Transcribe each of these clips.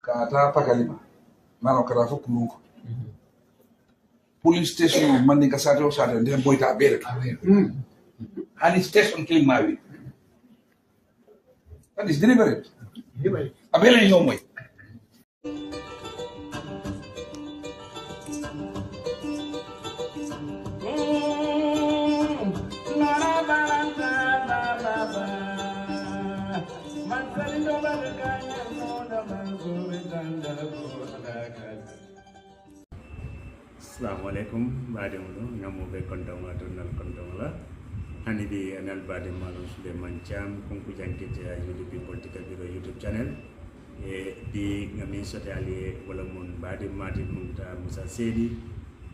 Kata pakalima. Mano kara fo kulunko. Police station mandi ka sate o sate ndem boyta abere. Hani station kay mawi. That is deliberate. Abele no moy. Assalamualaikum bademulu ngamobe kontong adunal kontong la hani di anal badem malum Suleiman Jam Kunkujang Keitaya UDP political bureau YouTube channel di ngamin sote ali wala mun badem mati munta Musa Sedi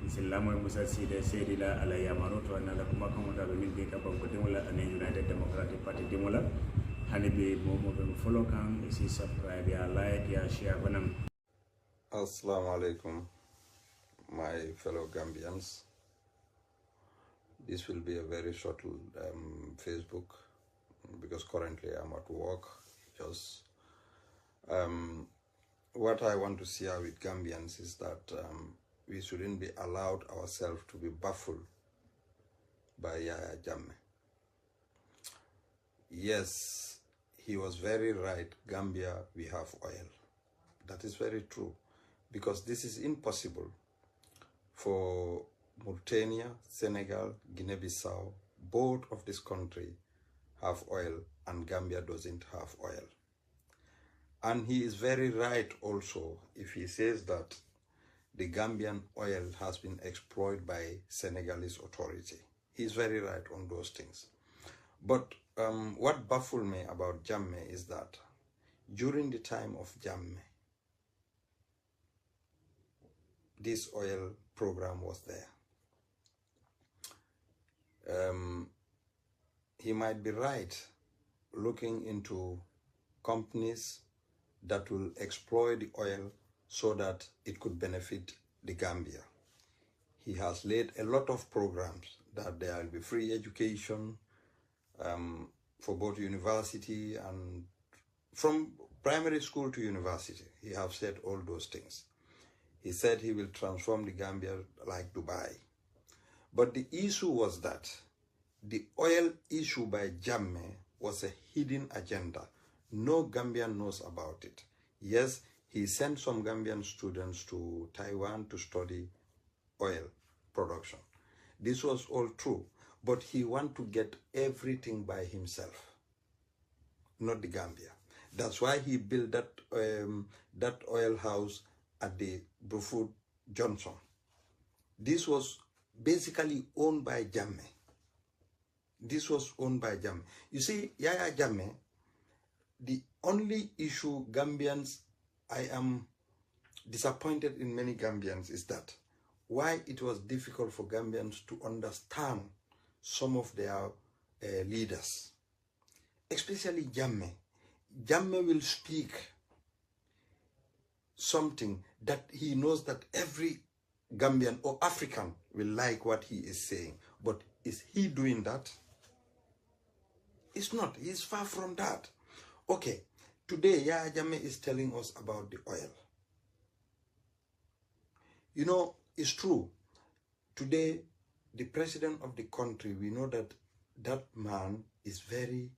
Islamo Musa Sedi la ala yamaro to anala kuma komoda be min be ka banko demola ane United Democratic Party demola hani be momo be follow kan isi subscribe ya like ya share banam. Assalamualaikum, my fellow Gambians. This will be a very short Facebook because currently I'm at work. Just what I want to share with Gambians is that we shouldn't be allowed ourselves to be baffled by Yahya Jammeh. Yes, he was very right. Gambia, we have oil. That is very true, because this is impossible for Mauritania, Senegal, Guinea-Bissau, both of this country have oil and Gambia doesn't have oil. And he is very right also if he says that the Gambian oil has been exploited by Senegalese authority. He is very right on those things. But what baffled me about Jammeh is that during the time of Jammeh, this oil program was there. He might be right looking into companies that will exploit the oil so that it could benefit the Gambia. He has laid a lot of programs that there will be free education for both university and from primary school to university. He has said all those things. He said he will transform the Gambia like Dubai. But the issue was that the oil issue by Jammeh was a hidden agenda. No Gambian knows about it. Yes, he sent some Gambian students to Taiwan to study oil production. This was all true, but he wanted to get everything by himself, not the Gambia. That's why he built that oil house at the Bruford Johnson. This was basically owned by Jammeh. This was owned by Jammeh. You see, Yahya Jammeh, the only issue Gambians, I am disappointed in many Gambians, is that why it was difficult for Gambians to understand some of their leaders, especially Jammeh. Jammeh will speak something that he knows that every Gambian or African will like what he is saying. But is he doing that? It's not. He's far from that. Okay, today Yahya Jammeh is telling us about the oil. You know, it's true. Today, the president of the country, we know that that man is very,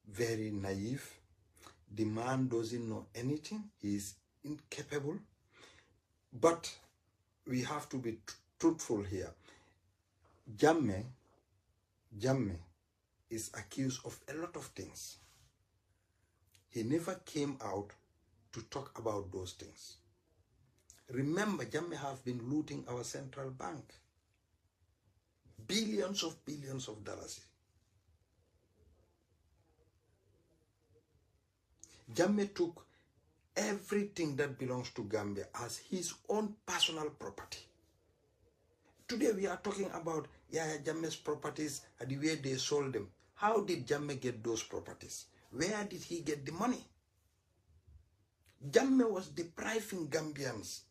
very naive. The man doesn't know anything. He is incapable. But we have to be truthful here. Jammeh is accused of a lot of things. He never came out to talk about those things. Remember, Jammeh have been looting our central bank. Billions of dollars. Jammeh took everything that belongs to Gambia as his own personal property. Today we are talking about Yahya Jammeh's properties and the way they sold them. How did Jammeh get those properties? Where did he get the money? Jammeh was depriving Gambians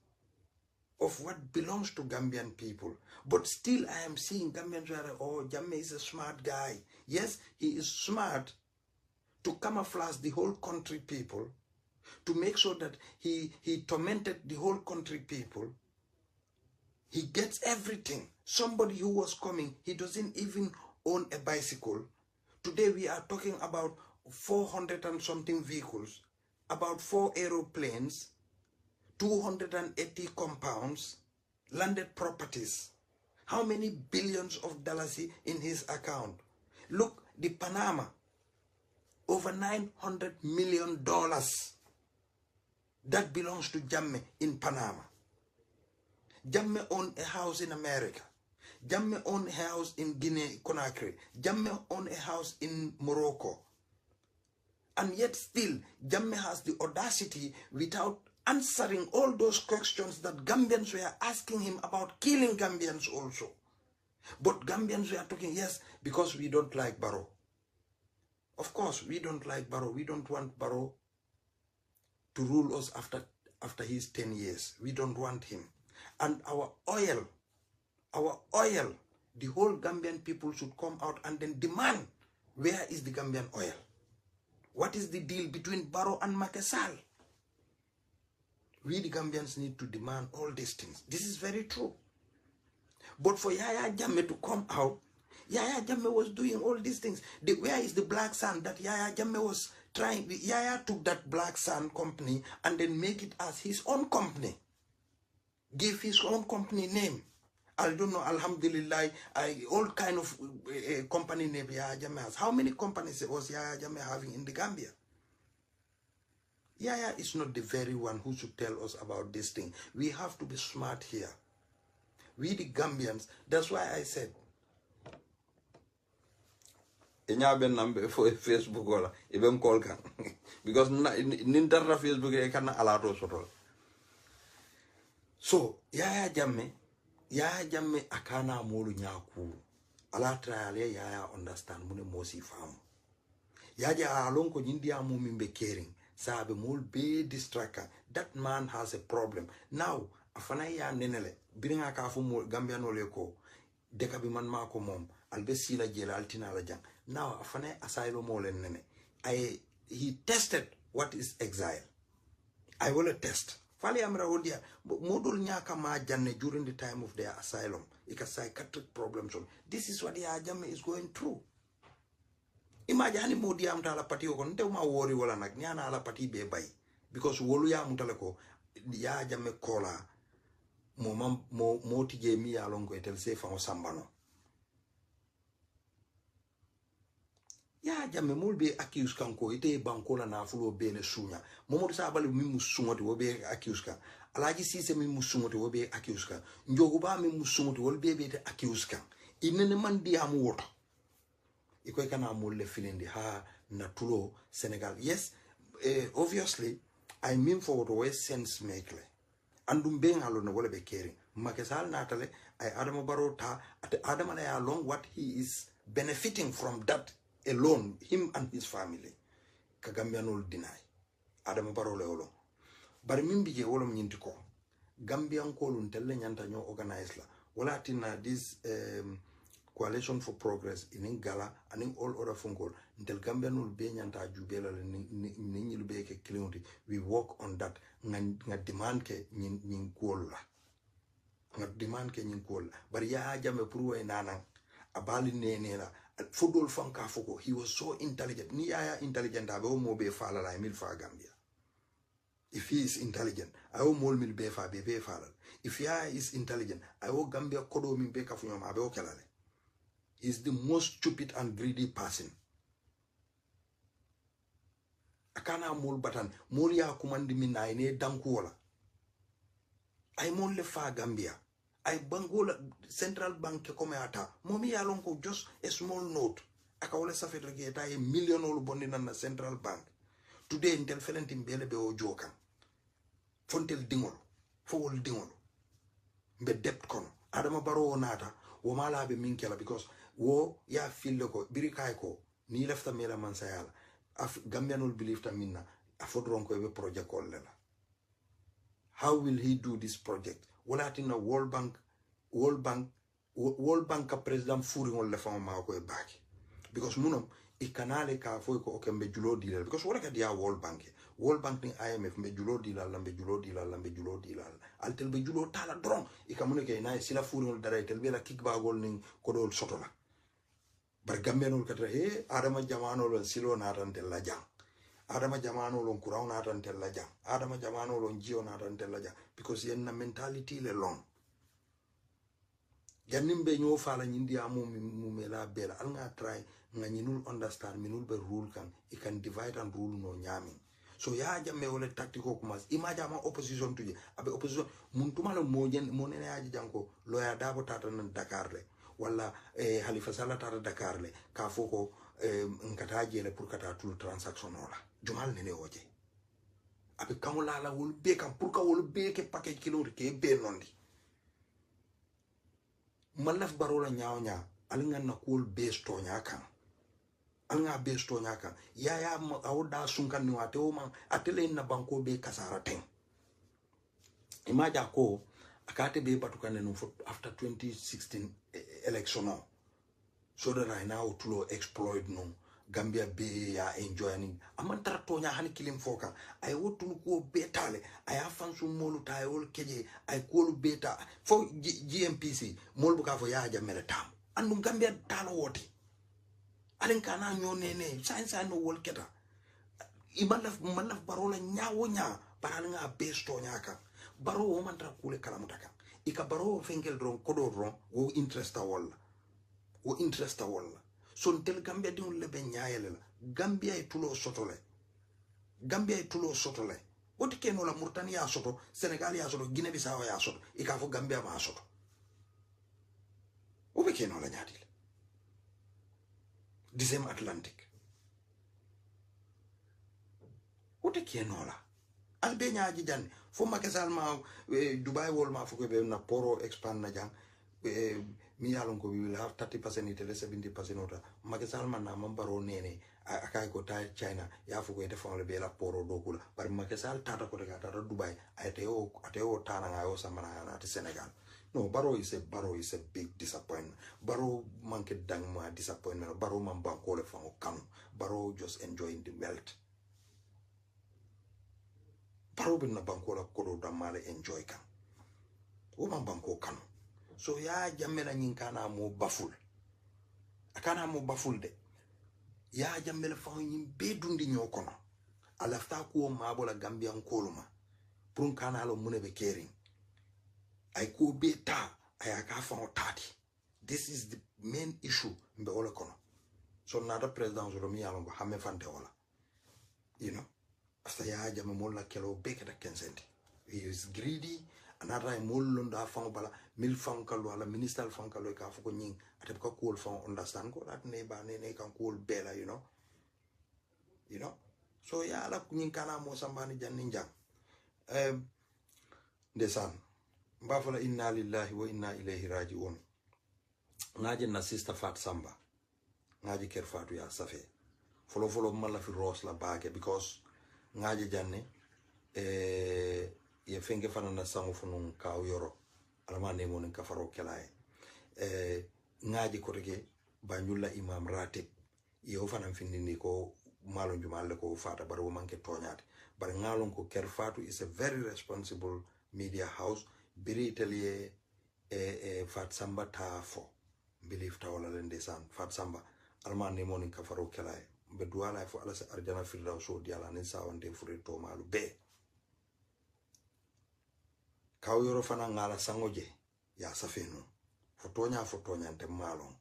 of what belongs to Gambian people. But still I am seeing Gambians who are like, oh, Jammeh is a smart guy. Yes, he is smart to camouflage the whole country people to make sure that he tormented the whole country people. He gets everything. Somebody who was coming, he doesn't even own a bicycle. Today we are talking about 400 and something vehicles, about 4 aeroplanes, 280 compounds, landed properties. How many billions of dollars in his account? Look, the Panama, over $900 million. That belongs to Jammeh in Panama. Jammeh owned a house in America. Jammeh owned a house in Guinea-Conakry. Jammeh owned a house in Morocco. And yet still, Jammeh has the audacity, without answering all those questions that Gambians were asking him about killing Gambians also. But Gambians were talking, yes, because we don't like Barrow. Of course, we don't like Barrow. We don't want Barrow to rule us after his 10 years. We don't want him. And our oil, the whole Gambian people should come out and then demand, where is the Gambian oil? What is the deal between Barrow and Macky Sall? We the Gambians need to demand all these things. This is very true. But for Yahya Jammeh to come out, Yahya Jammeh was doing all these things. Where is the black sand that Yahya Jammeh was trying? Yahya took that black sand company and then make it as his own company. Give his own company name. I don't know, alhamdulillah, all kind of company name Yahya Jammeh has. How many companies was Yahya Jammeh having in the Gambia? Yahya is not the very one who should tell us about this thing. We have to be smart here. We the Gambians, that's why I said, number for Facebook or even call can because Ninterra Facebook I can allow to. So Yahya Jammeh akana molu nyaku ala trial Yahya understand mune mosi fam Yahya along ko India mumimbe caring sabe mol be distractor. That man has a problem now. Afana ya nenele biringa ka fu mo Gambia no leko deka bi man mako mom albe sila jela altina la jang. Now afana asylum mo len nene he tested what is exile. I will test fali amra wodia modul nyaka ma janne during the time of their asylum ika psychiatric problems. This is what Yahya Jammeh is going through. Imagine modi am tala pati ko nte ma wori wala nak nyana ala pati be bay because wolu ya mutale ko Yahya Jammeh kola mo tije mi ya longo etel se fa sambano. Yahya Jammeh mol be accuse kanko ite bankola na fulo be ne sunya momodu sabale mi musungoti wo be accuse kan alaji sise mi musungoti wo be accuse kan njogu ba mi musungoti wo be be accuse kan inene man di am woto ikoy kana mol le filindi ha na tulo Senegal. Yes, obviously I mean for what way sense make le andum be ngalo no wala be caring Macky Sall natale ay Adama Barrow ta at Adama la along what he is benefiting from that alone, him and his family. Kagambia no deny. Adama Barrow le olo. Bari mimbi je wolo mnyinti ko. Gambian ko luntelle nyanta nyo organize la. Wala tina this coalition for progress in Gala and in all other phone call. Until Gambia no be nyanta jubela le ninyi lube ke klienti. We work on that. Nga demand ke nyin kola. Nga demand ke nyin kola. Bari Yahya Jammeh pruwe nanang. Abali nenela. Football fanka foko, he was so intelligent. Ni Yahya intelligent, I will mo be fala la mil fa Gambia. If he is intelligent, I will mol mil be fa be fala. If Yahya is intelligent, I will Gambia kodo mi be kafunyom abe okelale. He is the most stupid and greedy person. Akana mol batan, mol ya kumandi mi na ine dankuola. I mol le fa Gambia. I bangola central bank come ata momi yalonko just a small note akawole safeto ke ta a million olu bondi na central bank today intel felenti mbele be o joka fontel dingol fowol dingol be debt kono Adama Barrow nata wo mala be minkela because wo ya fille ko birikay ko ni lefta mela man sayala af Gambianol believe ta minna afodron ko be project ko lela. How will he do this project? Wala tina World Bank ka president furi ngol le fama ma ko back because munom ikanale ka fo ko okay mbe julo dilal because wala ka dia World Bank ni IMF mbe julo dilal altel be julo tala dron ikamune ke na sila furul dara tel be la kickbagol ni ko dol soto la bar gambenol katra adama jamano lon silo na tan tel la jang adama jamano lon kuraw na tan tel la jang adama jamano lon jio na tan tel la jang because yenna mentality le long ganimbe nyo fala nyindi amu me la bela al nga try nga nyinul understand minul be rule kan it can divide and rule no nyami so ya Jammeh wala tactical kumas imaja ma opposition tuje abe opposition muntuma la mojen monene aji janko loya dabo tata nan Dakar le wala Halifa Sallah tata Dakar le ka foko ngata jele pour kata tout transaction wala jumal nene oje abe kamula la wol be kam pour ka wol be ke package kilo ke be nondi malaf barola nyaaw alinga na cool base to nyaka alnga base to nyaka ya awda sunkan ni wate o man atele na banko be kasara ten imaja ko akate be batukane no after 2016 election no so that I now to exploit no Gambia be ya enjoying amantara to nya hani kilim foka ay wotul ko betale ay afansu molu tayol keje ay ko beta fo GMPC mol buka fo ya Jammeh tam andum Gambia talo woti alen kana nyonene science no wol keta ibalaf malaf barola nyaawo nya baral nga besto nyaka baro wo mantara kule kalamutaka ika baro fengel dron kodo dron wo interesta walla son tel Gambia di un lebe nyaayele la Gambia e tulo sotole woti keno la Mauritania ya soto Senegal ya soto Guinea Bissau ya soto ika fo Gambia ma soto obe keno la nyaadile disem Atlantic woti keno la albe nyaaji janne fo makesal ma Dubai wol ma fo ko be na poro expand na jang mi yalon ko we will have 30% itele 70% ota makesal man na mambaro nene akay ko ta China ya fu ko ite fon be la poro dokula bar makesal tata ko daga tata Dubai ateo tana ngayo samana na Senegal no baro is a big disappointment baro manke dang ma disappointment baro man banko le fon kanu baro just enjoying the wealth baro bin na banko la kodo da male enjoy kan o man banko kanu so ya Jammeh la nyinkana mo baful akana mo baful de ya Jammeh la fa nyin be dundi nyokono alafta ko ma bola Gambian koluma pour kana lo munebe kering ay ko beta ayaka fa otati this is the main issue mbe wala kono so nada president Romi yalongo hamme fante wala you know after ya Jammeh mo la kelo beke da consent he is greedy another mollo da fa bala mil fankalo ala minister fankalo ka fuko nying atep ka cool fa understand ko that ne ba ne kan cool bela you know so ya ala nyin kana mo sambani janni jang ndesan mbafala inna lillahi wa inna ilayhi raji'un ngaji na sister Fat Samba ngaji ker fatu ya safe folo mala fi rose la baake because ngaji janne ye fenge fana na sangu funun ka yoro alama ne mon ka faro kelaye ngaji ko rege banjula imam ratib yo fana findini ko malon jumal ko fata bar wo manke toñade bar ngalon ko ker fatu is a very responsible media house biri italier Fat Samba ta fo believe ta wala len desan Fat Samba alama ne mon ka faro kelaye be duwala fo ala sa arjana firdaus so diala ne sawande fure to malu be kaw yoro fana ngala sangoje ya safenu fotonya nte malon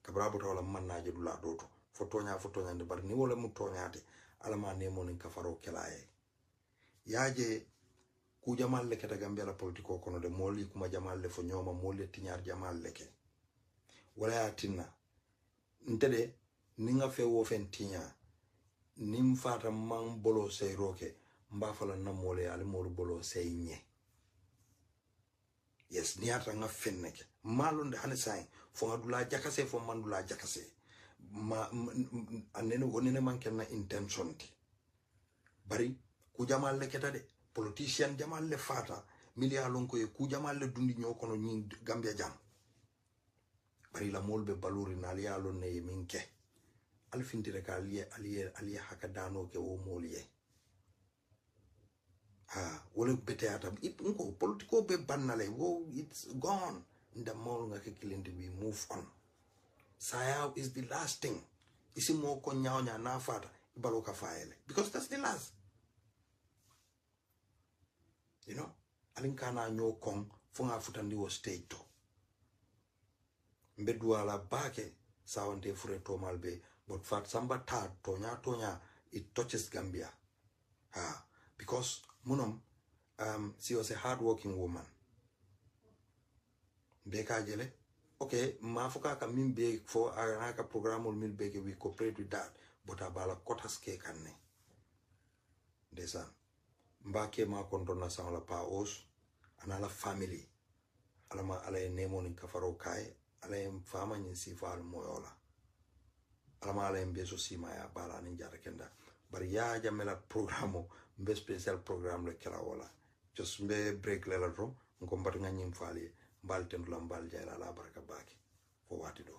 kabrabo to wala mannaje dula doto fotonya nde bar ni wala mu tonyate alama ne mon ka faro kelaye yaje ku jamal le keta Gambia la politiko kono de moli kuma jamal le fo nyoma moli tinyar jamal le ke wala ya tinna ntede ninga fe wo fen tinya nim fata man bolo sey roke mba fala na mole ali molu bolo sey nye yes niata nga fenneke malonde hane say fo ngadula jakase fo mandula jakase ma anene wonene manken na intention ti bari ku jamal le keta de politician jamal le fata milia lonko e ku jamal le dundi nyokono nyi Gambia jam bari la molbe baluri na liya lon ne minke alfintire ka aliye haka dano ke wo moliye wala beteata nko politiko be bannale wo it's gone nda mol nga ke kilindi we move on saya is the last thing isi mo ko nyawnya na fata ibalo ka faele because that's the last, you know. Alinkana nyo kong funga futandi wo stage to mbedwa la bake sawante fure to malbe but fat samba ta tonya it touches Gambia because munom she was a hard-working woman beka jele okay mafuka ka min be for anaka programul mil beke we cooperate with that but abala kotas ke kanne desan mbake ma kontona sangla pa os anala family alama ala nemo ni kafaro kai ala fama nyin sifal moyola alama ala mbeso sima ya bala ni jara kenda bari ya jamela programo mbe special program le kala wala just mbe break le la ro ngombat nga nyim fali mbal tendu la mbal jayla la baraka baki fo wati do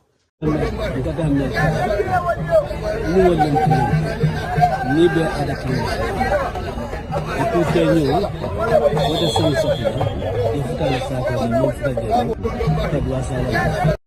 ni be adaki ko tenyu wada sen sokla ifta la sa ko mo fta de